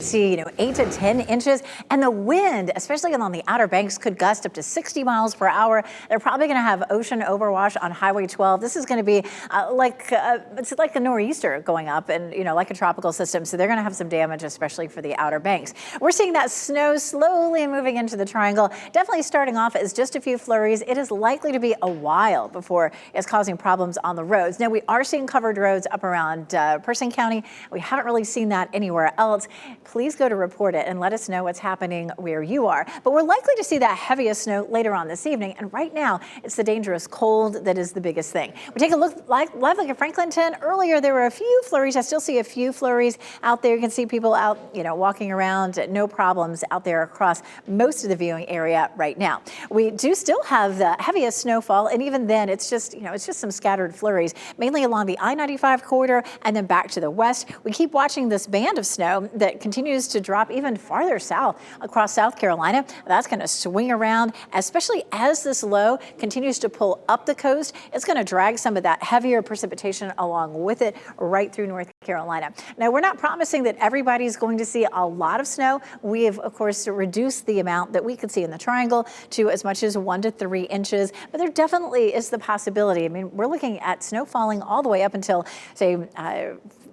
see, 8 to 10 inches. And the wind, especially along the Outer Banks, could gust up to 60 miles per hour. They're probably going to have ocean overwash on Highway 12. This is going to be it's like a nor'easter going up and, like a tropical system. So they're going to have some damage, especially for the Outer Banks. We're seeing that snow slowly moving into the triangle, definitely starting off as just a few flurries. It is likely to be a while before it's causing problems on the roads. Now, we are seeing covered roads up around Person County. We haven't really seen that anywhere else. Please go to report it and let us know what's happening where you are. But we're likely to see that heaviest snow later on this evening. And right now, it's the dangerous cold that is the biggest thing. We take a look live look at Franklinton. Earlier, there were a few flurries. I still see a few flurries out there. You can see people out, walking around, no problems out there across most of the viewing area right now. We do still have the heaviest snowfall, and even then, it's just some scattered flurries, mainly along the I-95 corridor and then back to the west. We keep watching this band of snow that continues to drop even farther south across South Carolina. That's going to swing around, especially as this low continues to pull up the coast. It's going to drag some of that heavier precipitation along with it right through North Carolina. Now, we're not promising that everybody's going to see a lot of snow. We have, of course, reduced the amount that we could see in the triangle to as much as 1 to 3 inches, but there definitely is the possibility. I mean, we're looking at snow falling all the way up until, say,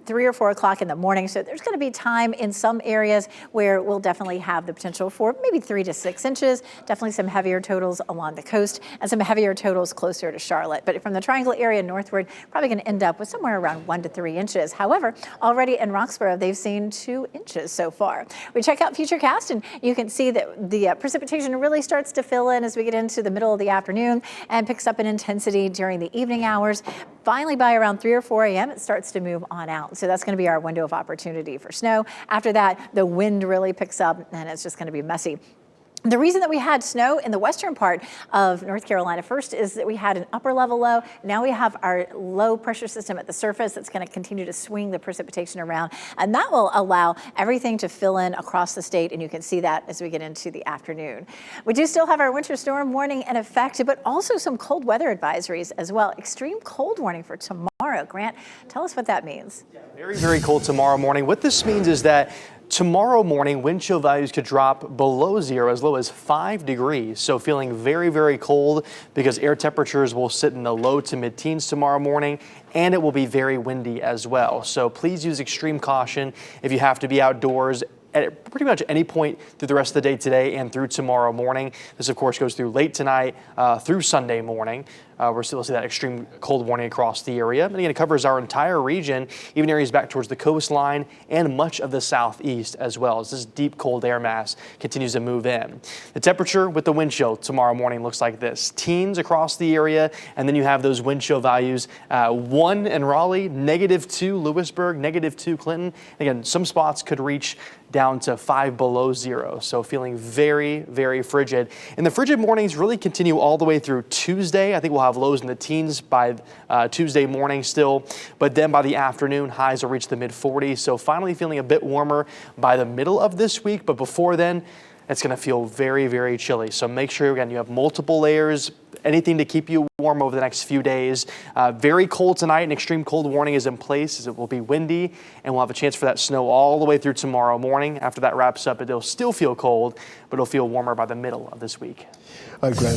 3 or 4 o'clock in the morning. So there's going to be time in some areas where we'll definitely have the potential for maybe 3 to 6 inches, definitely some heavier totals along the coast and some heavier totals closer to Charlotte. But from the triangle area northward, probably going to end up with somewhere around 1 to 3 inches. However, already in Roxborough, they've seen 2 inches so far. We check out Futurecast and you can see that the precipitation really starts to fill in as we get into the middle of the afternoon and picks up in intensity during the evening hours. Finally, by around 3 or 4 a.m., it starts to move on out. So that's going to be our window of opportunity for snow. After that, the wind really picks up and it's just going to be messy. The reason that we had snow in the western part of North Carolina first is that we had an upper level low. Now we have our low pressure system at the surface that's going to continue to swing the precipitation around, and that will allow everything to fill in across the state, and you can see that as we get into the afternoon. We do still have our winter storm warning in effect, but also some cold weather advisories as well. Extreme cold warning for tomorrow. Grant, tell us what that means. Yeah, very, very cold tomorrow morning. What this means is that tomorrow morning, wind chill values could drop below 0 as low as 5 degrees. So feeling very, very cold because air temperatures will sit in the low to mid-teens tomorrow morning, and it will be very windy as well. So please use extreme caution if you have to be outdoors at pretty much any point through the rest of the day today and through tomorrow morning. This, of course, goes through late tonight through Sunday morning. We're still see that extreme cold warning across the area. And again, it covers our entire region, even areas back towards the coastline and much of the southeast as well, as this deep cold air mass continues to move in. The temperature with the wind chill tomorrow morning looks like this. Teens across the area, and then you have those wind chill values. 1 in Raleigh, -2 Lewisburg, -2 Clinton. Again, some spots could reach down to 5 below 0. So feeling very, very frigid. And the frigid mornings really continue all the way through Tuesday. I think we'll have lows in the teens by Tuesday morning still. But then by the afternoon, highs will reach the mid-40s. So finally feeling a bit warmer by the middle of this week. But before then, it's going to feel very, very chilly. So make sure, again, you have multiple layers, anything to keep you warm over the next few days. Very cold tonight. An extreme cold warning is in place as it will be windy, and we'll have a chance for that snow all the way through tomorrow morning. After that wraps up, it'll still feel cold, but it'll feel warmer by the middle of this week. All right, Grant.